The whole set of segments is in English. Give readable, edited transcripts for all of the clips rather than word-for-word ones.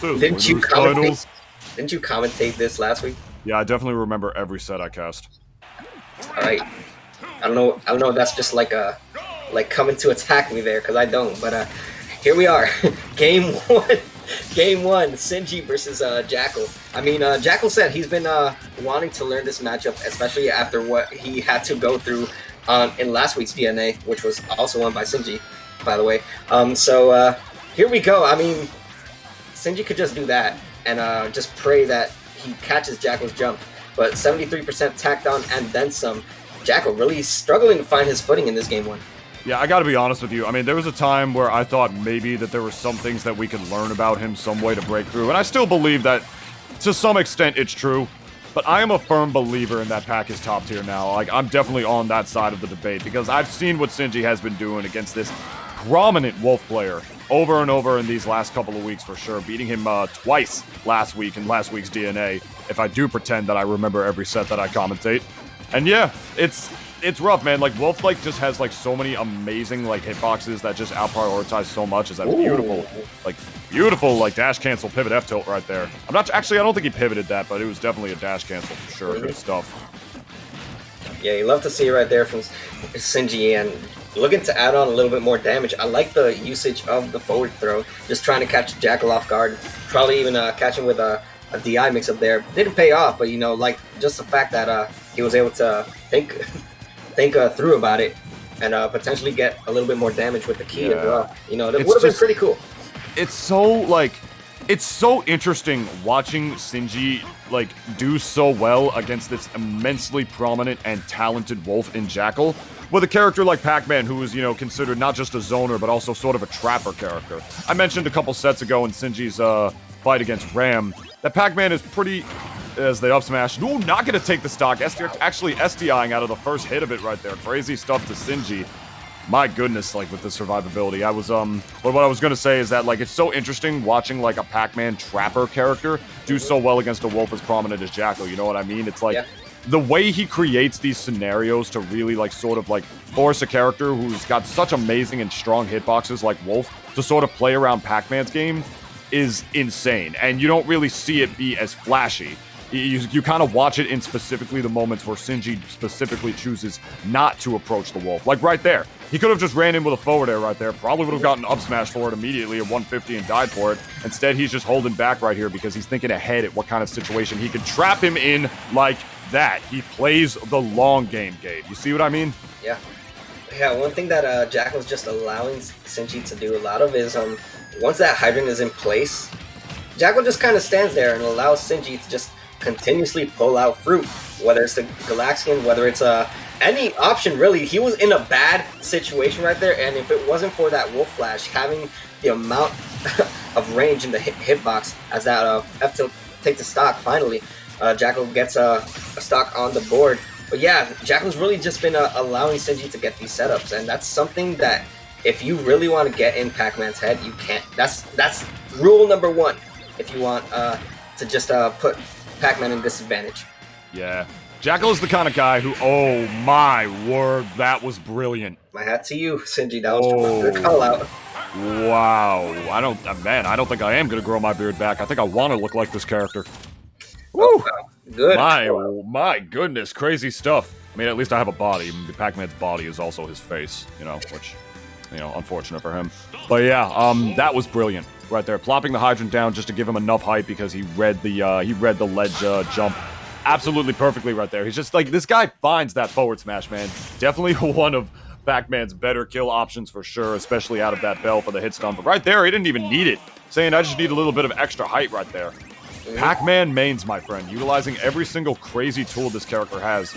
Didn't you commentate? Didn't you commentate this last week? Yeah, I definitely remember every set I cast. All right. I don't know if that's just like coming to attack me there, because I don't. But here we are, game one. Game one, Sinji versus Jakal. I mean, Jakal said he's been wanting to learn this matchup, especially after what he had to go through in last week's DNA, which was also won by Sinji, by the way. So here we go. I mean, Sinji could just do that and just pray that he catches Jakal's jump. But 73% tacked on and then some. Jakal really struggling to find his footing in this game one. Yeah, I gotta be honest with you. I mean, there was a time where I thought maybe that there were some things that we could learn about him, some way to break through, and I still believe that, to some extent, it's true. But I am a firm believer in that pack is top tier now. Like, I'm definitely on that side of the debate, because I've seen what Sinji has been doing against this prominent Wolf player over and over in these last couple of weeks for sure, beating him twice last week in last week's DNA, if I do pretend that I remember every set that I commentate. And yeah, it's rough, man. Like, Wolf, like, just has, like, so many amazing, like, hitboxes that just out-prioritize so much. Is that beautiful, like, dash cancel pivot F tilt right there. I don't think he pivoted that, but it was definitely a dash cancel for sure. Good stuff. Yeah, you love to see it right there from Sinji, and looking to add on a little bit more damage. I like the usage of the forward throw, just trying to catch Jakal off guard. Probably even catching with a DI mix up there. Didn't pay off, but, you know, like, just the fact that he was able to think through about it and potentially get a little bit more damage with the key as well. You know, that would have been pretty cool. It's so interesting watching Sinji, like, do so well against this immensely prominent and talented Wolf in Jakal, with a character like Pac-Man, who is, you know, considered not just a zoner, but also sort of a trapper character. I mentioned a couple sets ago in Sinji's fight against Ram that Pac-Man is pretty, as they up smash. Ooh, not going to take the stock. Actually SDIing out of the first hit of it right there. Crazy stuff to Sinji. My goodness, like, with the survivability. I was, but what I was going to say is that, like, it's so interesting watching, like, a Pac-Man trapper character do so well against a Wolf as prominent as Jakal. You know what I mean? It's like, the way he creates these scenarios to really, like, sort of, like, force a character who's got such amazing and strong hitboxes like Wolf to sort of play around Pac-Man's game is insane. And you don't really see it be as flashy. You kind of watch it in specifically the moments where Sinji specifically chooses not to approach the Wolf. Like right there. He could have just ran in with a forward air right there. Probably would have gotten up smash for it immediately at 150 and died for it. Instead, he's just holding back right here because he's thinking ahead at what kind of situation he can trap him in like that. He plays the long game, Gabe. You see what I mean? Yeah. Yeah, one thing that Jakal's just allowing Sinji to do a lot of is once that hydrant is in place, Jakal just kind of stands there and allows Sinji to just continuously pull out fruit, whether it's the Galaxian, whether it's any option really. He was in a bad situation right there, and if it wasn't for that Wolf Flash, having the amount of range in the hitbox as that F tilt take the stock finally, Jakal gets a stock on the board. But yeah, Jakal's really just been allowing Sinji to get these setups, and that's something that if you really want to get in Pac-Man's head, you can't. That's rule number one if you want to just put Pac-Man in disadvantage. Yeah. Jakal is the kind of guy who, oh my word, that was brilliant. My hat to you, Sinji. That was a good call out. Wow. I don't think I am going to grow my beard back. I think I want to look like this character. Woo! Oh, wow. Good. My goodness, crazy stuff. I mean, at least I have a body. Pac-Man's body is also his face, you know, which, you know, unfortunate for him. But yeah, that was brilliant right there. Plopping the hydrant down just to give him enough height because he read the ledge jump absolutely perfectly right there. He's just like, this guy finds that forward smash, man. Definitely one of Pac-Man's better kill options for sure, especially out of that bell for the hit stun. But right there, he didn't even need it. Saying, I just need a little bit of extra height right there. Pac-Man mains, my friend, utilizing every single crazy tool this character has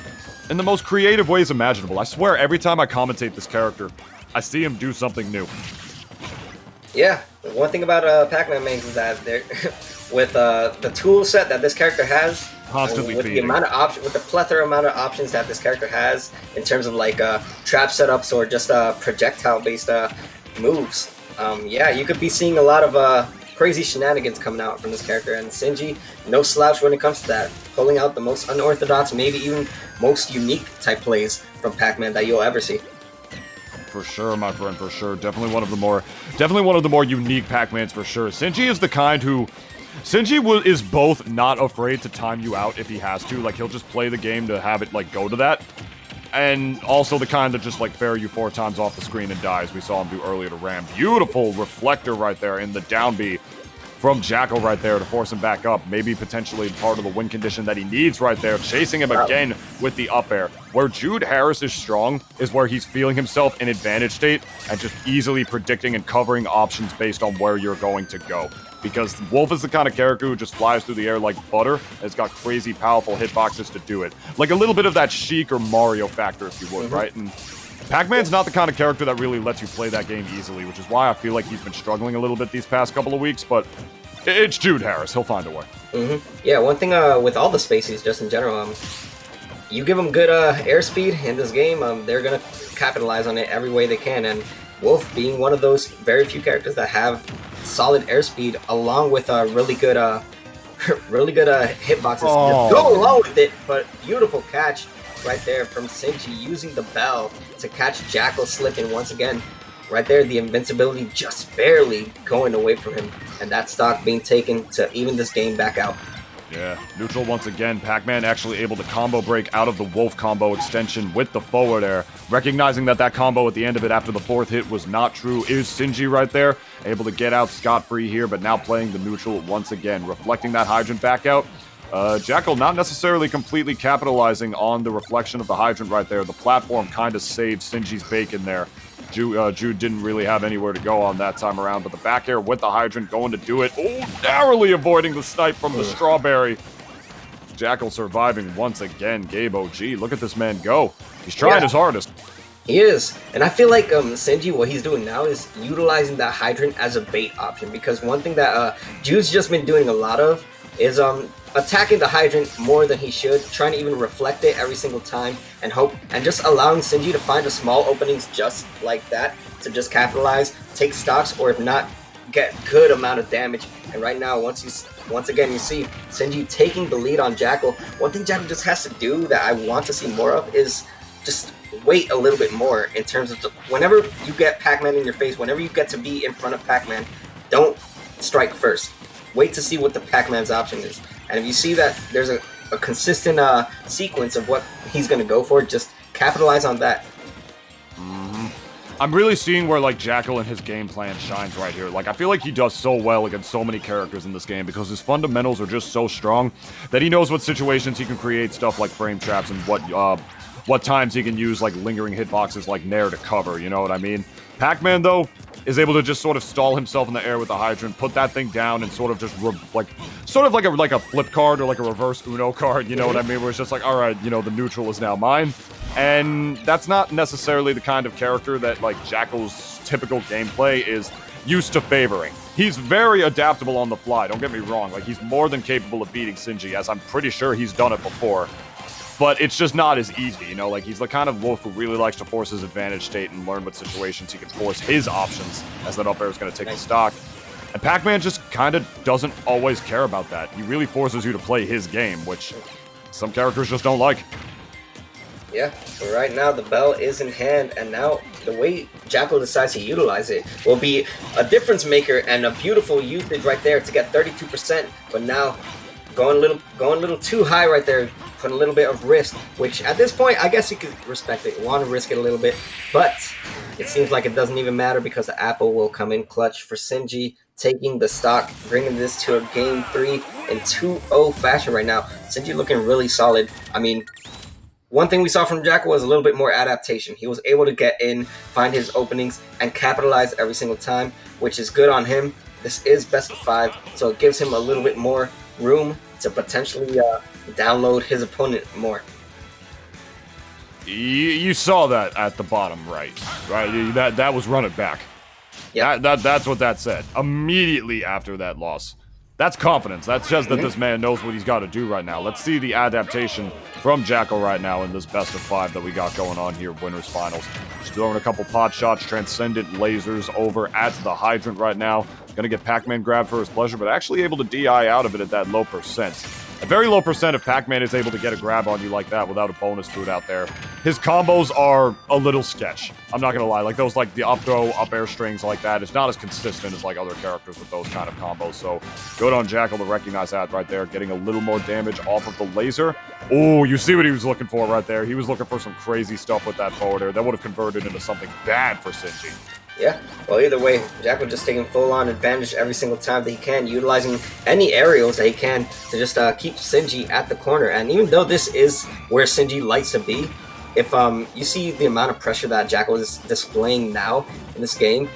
in the most creative ways imaginable. I swear, every time I commentate this character, I see him do something new. Yeah, one thing about Pac-Man mains is that with the tool set that this character has, constantly with the amount of with the plethora amount of options that this character has in terms of like trap setups or just projectile-based moves, yeah, you could be seeing a lot of crazy shenanigans coming out from this character, and Sinji, no slouch when it comes to that, pulling out the most unorthodox, maybe even most unique type plays from Pac-Man that you'll ever see. For sure, my friend, for sure. Definitely one of the more unique Pac-Mans for sure. Sinji is the kind who Sinji is both not afraid to time you out if he has to. Like, he'll just play the game to have it, like, go to that. And also the kind that just, like, fair you 4 times off the screen and dies. We saw him do earlier to Ram. Beautiful reflector right there in the down B from Jakal right there to force him back up. Maybe potentially part of the win condition that he needs right there. Chasing him again with the up air. Where Jude Harris is strong is where he's feeling himself in advantage state and just easily predicting and covering options based on where you're going to go. Because Wolf is the kind of character who just flies through the air like butter. Has got crazy powerful hitboxes to do it. Like a little bit of that Sheik or Mario factor, if you would, right? And Pac-Man's not the kind of character that really lets you play that game easily, which is why I feel like he's been struggling a little bit these past couple of weeks, but it's Jude Harris. He'll find a way. Yeah, one thing with all the Spaceys, just in general, you give them good airspeed in this game, they're going to capitalize on it every way they can, and Wolf being one of those very few characters that have solid airspeed, along with really good hitboxes. Just go along with it, but beautiful catch right there from Sinji, using the bell to catch Jakal slipping once again. Right there, the invincibility just barely going away from him, and that stock being taken to even this game back out. Yeah, neutral once again. Pac-Man actually able to combo break out of the Wolf combo extension with the forward air. Recognizing that combo at the end of it after the 4th hit was not true is Sinji right there. Able to get out scot-free here, but now playing the neutral once again. Reflecting that hydrant back out. Jakal not necessarily completely capitalizing on the reflection of the hydrant right there. The platform kind of saved Sinji's bacon there. Jude didn't really have anywhere to go on that time around, but the back air with the hydrant going to do it. Oh, narrowly avoiding the snipe from the strawberry. Jakal surviving once again. Gabe OG, look at this man go. He's trying his hardest. He is, and I feel like Sinji, what he's doing now is utilizing that hydrant as a bait option, because one thing that Jude's just been doing a lot of is attacking the hydrant more than he should, trying to even reflect it every single time and just allowing Sinji to find the small openings just like that to just capitalize, take stocks, or if not, get good amount of damage. And right now, once again you see Sinji taking the lead on Jakal. One thing Jakal just has to do that I want to see more of is just wait a little bit more in terms of whenever you get Pac-Man in your face, whenever you get to be in front of Pac-Man, don't strike first. Wait to see what the Pac-Man's option is. And if you see that there's a consistent sequence of what he's going to go for, just capitalize on that. I'm really seeing where, like, Jakal and his game plan shines right here. Like, I feel like he does so well against so many characters in this game because his fundamentals are just so strong that he knows what situations he can create stuff like frame traps and what times he can use, like, lingering hitboxes like Nair to cover, you know what I mean? Pac-Man, though, is able to just sort of stall himself in the air with the hydrant, put that thing down, and sort of just like a flip card or like a reverse Uno card, you know what I mean? Where it's just like, all right, you know, the neutral is now mine. And that's not necessarily the kind of character that, like, Jakal's typical gameplay is used to favoring. He's very adaptable on the fly, don't get me wrong. Like, he's more than capable of beating Sinji, as I'm pretty sure he's done it before. But it's just not as easy, you know? Like, he's the kind of Wolf who really likes to force his advantage state and learn what situations he can force his options, as that up air is going to take the stock. And Pac-Man just kind of doesn't always care about that. He really forces you to play his game, which some characters just don't like. Yeah, so right now the bell is in hand, and now the way Jakal decides to utilize it will be a difference maker and a beautiful usage right there to get 32%. But now going a little too high right there, putting a little bit of risk, which at this point I guess you could respect it. You want to risk it a little bit, but it seems like it doesn't even matter because the apple will come in clutch for Sinji, taking the stock, bringing this to a game 3 in 2-0 fashion right now. Sinji looking really solid. I mean, one thing we saw from Jakal was a little bit more adaptation. He was able to get in, find his openings, and capitalize every single time, which is good on him. This is best of 5, so it gives him a little bit more room to potentially download his opponent more. You saw that at the bottom right? That was run it back. Yeah, that's what that said. Immediately after that loss. That's confidence. That says that this man knows what he's got to do right now. Let's see the adaptation from Jakal right now in this best of 5 that we got going on here, winners finals. Just throwing a couple pot shots, transcendent lasers over at the hydrant right now. Going to get Pac-Man grabbed for his pleasure, but actually able to DI out of it at that low percent. A very low percent if Pac-Man is able to get a grab on you like that without a bonus to it out there. his combos are a little sketch. I'm not gonna lie, like those, like the up throw, up air strings like that. It's not as consistent as like other characters with those kind of combos. So good on Jakal to recognize that right there, getting a little more damage off of the laser. Oh, you see what he was looking for right there. He was looking for some crazy stuff with that forward air. That would have converted into something bad for Sinji. Yeah, well, either way, Jakal just taking full-on advantage every single time that he can, utilizing any aerials that he can to just keep Sinji at the corner. And even though this is where Sinji likes to be, if you see the amount of pressure that Jakal is displaying now in this game,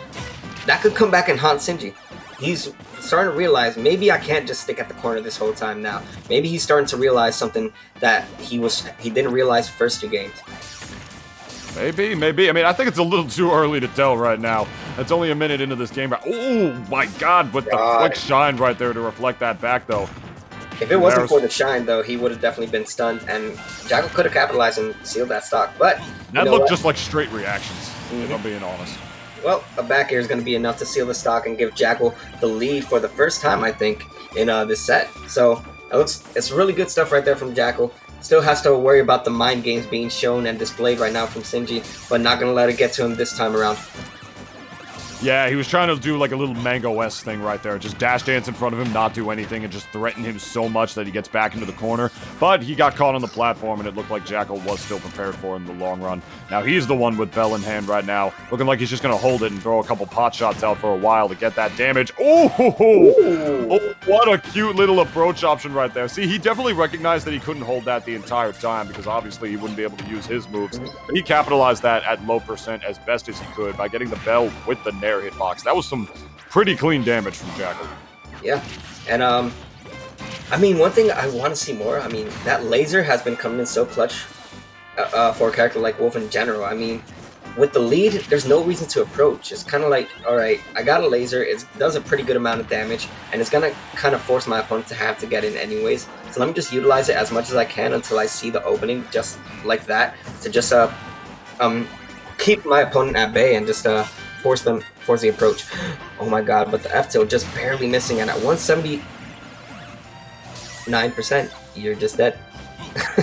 that could come back and haunt Sinji. He's starting to realize, maybe I can't just stick at the corner this whole time now. Maybe he's starting to realize something that he didn't realize the first 2 games. Maybe. I mean, I think it's a little too early to tell right now. It's only a minute into this game. Oh, my God, with the quick shine right there to reflect that back, though. If it wasn't for the shine, though, he would have definitely been stunned, and Jakal could have capitalized and sealed that stock. But that looked just like straight reactions, if I'm being honest. Well, a back air is going to be enough to seal the stock and give Jakal the lead for the first time, I think, in this set. So it's really good stuff right there from Jakal. Still has to worry about the mind games being shown and displayed right now from Sinji, but not going to let it get to him this time around. Yeah, he was trying to do like a little Mango S thing right there. Just dash dance in front of him, not do anything, and just threaten him so much that he gets back into the corner. But he got caught on the platform, and it looked like Jakal was still prepared for him in the long run. Now he's the one with Bell in hand right now, looking like he's just going to hold it and throw a couple pot shots out for a while to get that damage. Oh, what a cute little approach option right there. See, he definitely recognized that he couldn't hold that the entire time because obviously he wouldn't be able to use his moves. But he capitalized that at low percent as best as he could by getting the Bell with the Nair hitbox. That was some pretty clean damage from Jakal. Yeah, and I mean, one thing I want to see more, I mean, that laser has been coming in so clutch for a character like Wolf in general. I mean, with the lead, there's no reason to approach. It's kind of like, alright, I got a laser, it does a pretty good amount of damage, and it's going to kind of force my opponent to have to get in anyways. So let me just utilize it as much as I can until I see the opening, just like that, to just keep my opponent at bay and just force the approach. Oh my God, but the F-tilt just barely missing, and at 179%, you're just dead.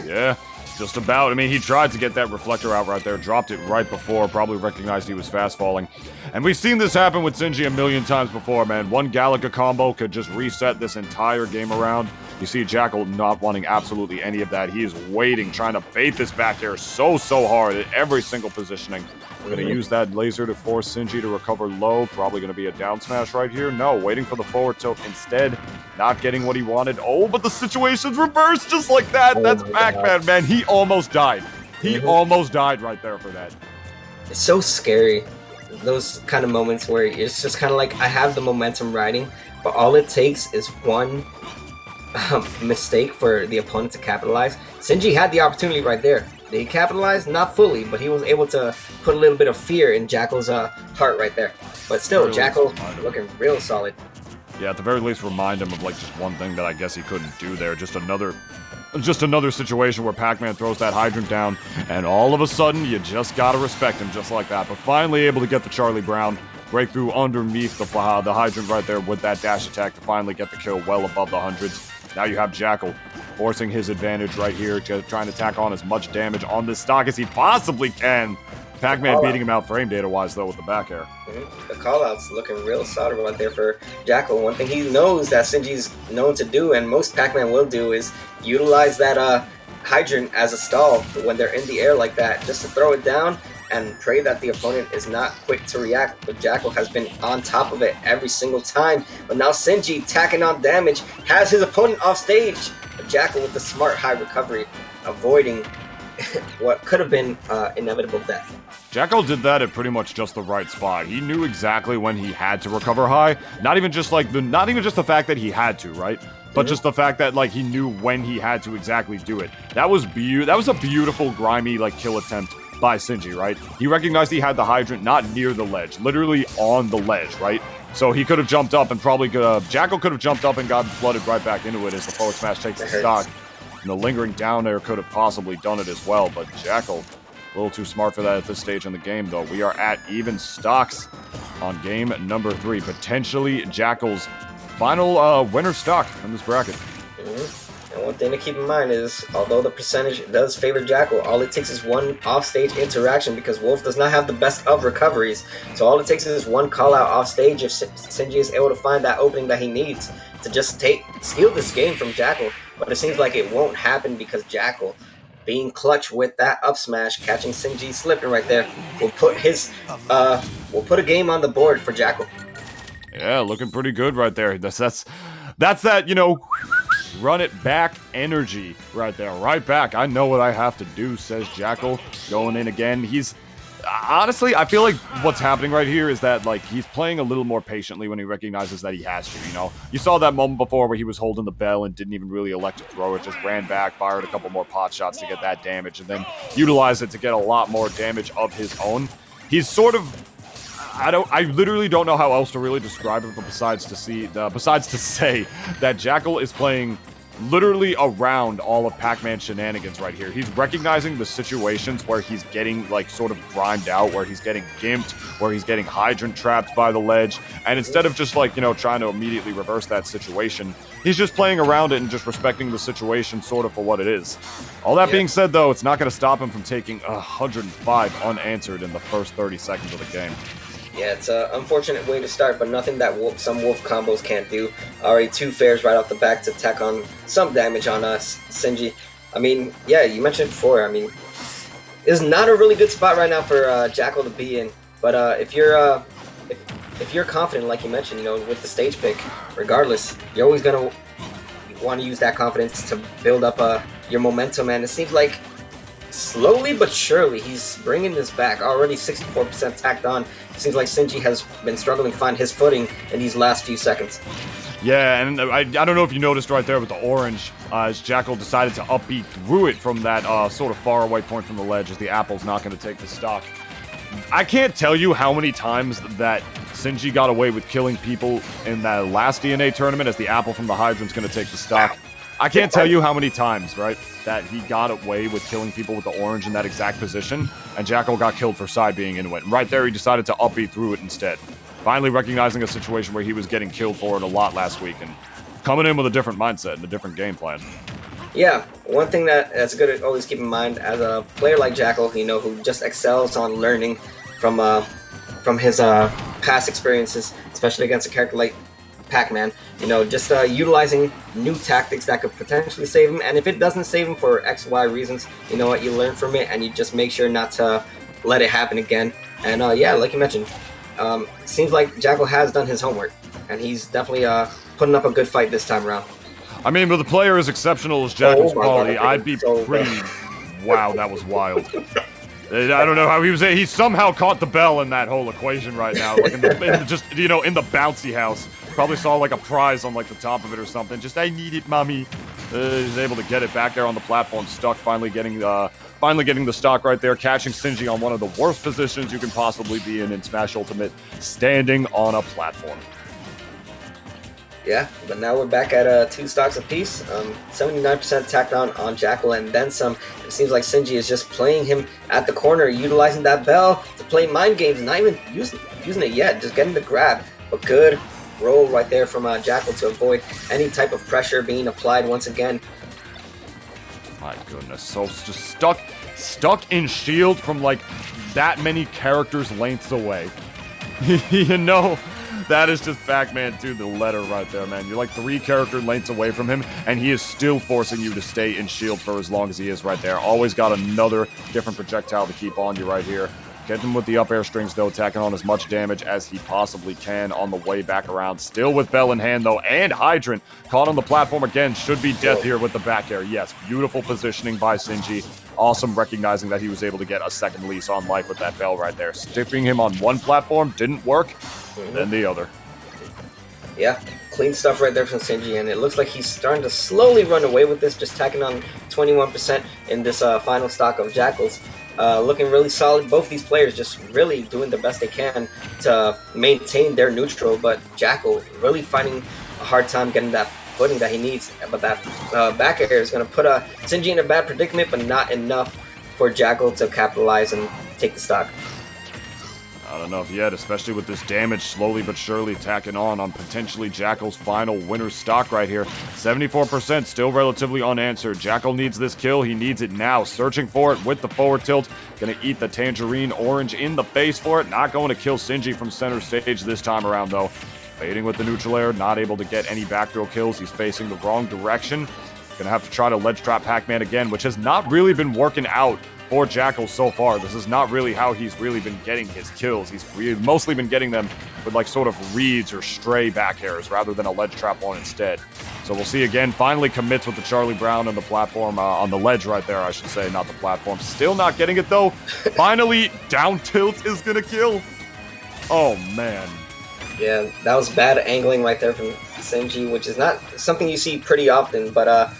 Yeah, just about. I mean, he tried to get that reflector out right there, dropped it right before, probably recognized he was fast falling. And we've seen this happen with Sinji a million times before, man. One Galaga combo could just reset this entire game around. You see Jakal not wanting absolutely any of that. He is waiting, trying to bait this back air so hard at every single positioning. We're going to use that laser to force Sinji to recover low. Probably going to be a down smash right here. No, waiting for the forward tilt instead. Not getting what he wanted. Oh, but the situation's reversed just like that. That's Pac-Man, man. He almost died. He almost died right there for that. It's so scary. Those kind of moments where it's just kind of like, I have the momentum riding, but all it takes is one mistake for the opponent to capitalize. Sinji had the opportunity right there. Did he capitalize? Not fully, but he was able to put a little bit of fear in Jakal's heart right there. But still, Jakal looking real solid. Yeah, at the very least, remind him of like just one thing that I guess he couldn't do there. Just another situation where Pac-Man throws that hydrant down, and all of a sudden, you just gotta respect him just like that. But finally able to get the Charlie Brown breakthrough underneath the hydrant right there with that dash attack to finally get the kill well above the hundreds. Now you have Jakal forcing his advantage right here, trying to tack on as much damage on this stock as he possibly can. Pac-Man beating him out frame data-wise, though, with the back air. The call-out's looking real solid right there for Jakal. One thing he knows that Sinji's known to do, and most Pac-Man will do, is utilize that hydrant as a stall when they're in the air like that, just to throw it down and pray that the opponent is not quick to react. But Jakal has been on top of it every single time. But now Sinji, tacking on damage, has his opponent off stage. But Jakal with the smart high recovery, avoiding what could have been inevitable death. Jakal did that at pretty much just the right spot. He knew exactly when he had to recover high. Not even just the fact that he had to, right? But just the fact that like he knew when he had to exactly do it. That was a beautiful, grimy like kill attempt by Sinji, right? He recognized he had the hydrant not near the ledge, literally on the ledge, right? So he could have jumped up and Jakal could have jumped up and gotten flooded right back into it as the forward smash takes the stock. And the lingering down air could have possibly done it as well, but Jakal, a little too smart for that at this stage in the game, though. We are at even stocks on game number 3. Potentially Jakal's final winner stock in this bracket. And one thing to keep in mind is, although the percentage does favor Jakal, all it takes is one offstage interaction because Wolf does not have the best of recoveries. So all it takes is one call out offstage if Sinji is able to find that opening that he needs to just steal this game from Jakal. But it seems like it won't happen because Jakal, being clutch with that up smash, catching Sinji slipping right there, will put a game on the board for Jakal. Yeah, looking pretty good right there. That's that, you know, run it back energy right there. Right back. I know what I have to do, says Jakal. Going in again. He's honestly, I feel like what's happening right here is that, like, he's playing a little more patiently when he recognizes that he has to, you know? You saw that moment before where he was holding the bell and didn't even really elect to throw it, just ran back, fired a couple more pot shots to get that damage, and then utilized it to get a lot more damage of his own. He's sort of... I literally don't know how else to really describe it, but besides to say that Jakal is playing literally around all of Pac-Man's shenanigans right here. He's recognizing the situations where he's getting, like, sort of grimed out, where he's getting gimped, where he's getting hydrant trapped by the ledge, and instead of just, like, you know, trying to immediately reverse that situation, he's just playing around it and just respecting the situation sort of for what it is. All that being said, though, it's not going to stop him from taking 105 unanswered in the first 30 seconds of the game. Yeah, it's an unfortunate way to start, but nothing that some Wolf combos can't do. Already 2 fairs right off the back to tack on some damage on Sinji. I mean, yeah, you mentioned it before. I mean, it's not a really good spot right now for Jakal to be in. But if you're confident, like you mentioned, you know, with the stage pick, regardless, you're always gonna want to use that confidence to build up your momentum. And it seems like slowly but surely he's bringing this back. Already 64% tacked on. It seems like Sinji has been struggling to find his footing in these last few seconds. Yeah, and I don't know if you noticed right there with the orange, as Jakal decided to upbeat through it from that sort of far away point from the ledge, as the apple's not going to take the stock. I can't tell you how many times that Sinji got away with killing people in that last DNA tournament, as the apple from the hydrant's going to take the stock. I can't tell you how many times, right, that he got away with killing people with the orange in that exact position, and Jakal got killed for side being into it. And right there, he decided to upbeat through it instead. Finally recognizing a situation where he was getting killed for it a lot last week, and coming in with a different mindset and a different game plan. Yeah, one thing that's good to always keep in mind as a player like Jakal, you know, who just excels on learning from his past experiences, especially against a character like Pac-Man, you know, just utilizing new tactics that could potentially save him. And if it doesn't save him for X, Y reasons, you know what, you learn from it and you just make sure not to let it happen again. And yeah, like you mentioned, seems like Jakal has done his homework and he's definitely putting up a good fight this time around. I mean, with a player as exceptional as Jakal's quality, I'd be pretty... Wow, that was wild. I don't know how he somehow caught the bell in that whole equation right now, like in the bouncy house. Probably saw like a prize on like the top of it or something. Just, I need it, mommy. He's able to get it back there on the platform, stuck, finally getting the stock right there, catching Sinji on one of the worst positions you can possibly be in Smash Ultimate, standing on a platform. Yeah, but now we're back at 2 stocks apiece. 79% tacked on Jakal and then some. It seems like Sinji is just playing him at the corner, utilizing that bell to play mind games, not even using it yet, just getting the grab. But good roll right there from Jakal to avoid any type of pressure being applied once again. My goodness, so just stuck in shield from like that many characters lengths away. You know, that is just Pac-Man to the letter right there, man. You're like 3 character lengths away from him, and he is still forcing you to stay in shield for as long as he is right there. Always got another different projectile to keep on you right here. Get him with the up air strings, though, tacking on as much damage as he possibly can on the way back around. Still with bell in hand, though, and hydrant. Caught on the platform again. Should be death here with the back air. Yes, beautiful positioning by Sinji. Awesome recognizing that he was able to get a second lease on life with that bell right there. Stiffing him on one platform didn't work, then the other. Yeah, clean stuff right there from Sinji, and it looks like he's starting to slowly run away with this, just tacking on 21% in this final stock of Jakal's. Looking really solid. Both these players just really doing the best they can to maintain their neutral, but Jakal really finding a hard time getting that footing that he needs. But that back air is going to put Sinji in a bad predicament, but not enough for Jakal to capitalize and take the stock. Not enough yet, especially with this damage slowly but surely tacking on potentially Jakal's final winner's stock right here. 74% still relatively unanswered. Jakal needs this kill. He needs it now. Searching for it with the forward tilt. Gonna eat the tangerine orange in the face for it. Not going to kill Sinji from center stage this time around, though. Fading with the neutral air. Not able to get any back throw kills. He's facing the wrong direction. Gonna have to try to ledge trap Pac-Man again, which has not really been working out for Jakal so far. This is not really how he's really been getting his kills. He's mostly been getting them with like sort of reads or stray back airs rather than a ledge trap one instead. So we'll see again. Finally commits with the Charlie Brown on the platform, on the ledge right there, I should say, not the platform. Still not getting it though. Finally, down tilt is gonna kill. Oh man. Yeah, that was bad angling right there from Sinji, which is not something you see pretty often, but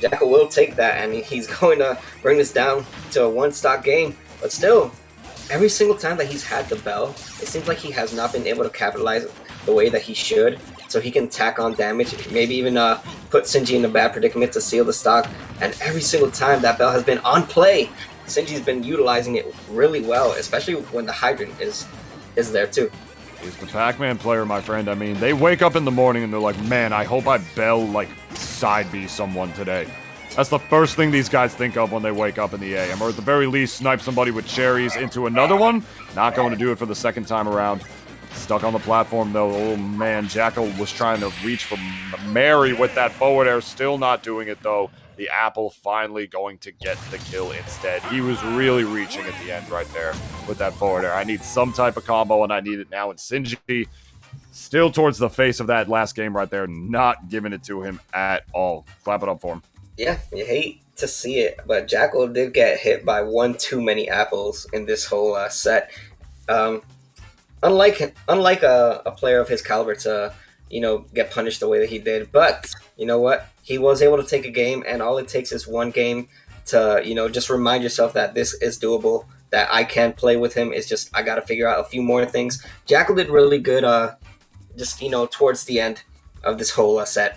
Jakal will take that, and he's going to bring this down to a one-stock game. But still, every single time that he's had the bell, it seems like he has not been able to capitalize the way that he should, so he can tack on damage, maybe even put Sinji in a bad predicament to seal the stock. And every single time that bell has been on play, Sinji's been utilizing it really well, especially when the hydrant is there too. He's the Pac-Man player, my friend. I mean, they wake up in the morning and they're like, man, I hope I bell, like, side B someone today. That's the first thing these guys think of when they wake up in the AM. Or at the very least, snipe somebody with cherries into another one. Not going to do it for the second time around. Stuck on the platform, though. Oh, man, Jakal was trying to reach for Mary with that forward air. Still not doing it, though. The Apple finally going to get the kill instead. He was really reaching at the end right there with that forward air. I need some type of combo, and I need it now. And Sinji still towards the face of that last game right there, not giving it to him at all. Clap it up for him. Yeah, you hate to see it, but Jakal did get hit by one too many apples in this whole set. Unlike a player of his caliber to get punished the way that he did, but you know what? He was able to take a game, and all it takes is one game to, just remind yourself that this is doable, that I can play with him. It's just I got to figure out a few more things. Jakal did really good, towards the end of this whole set.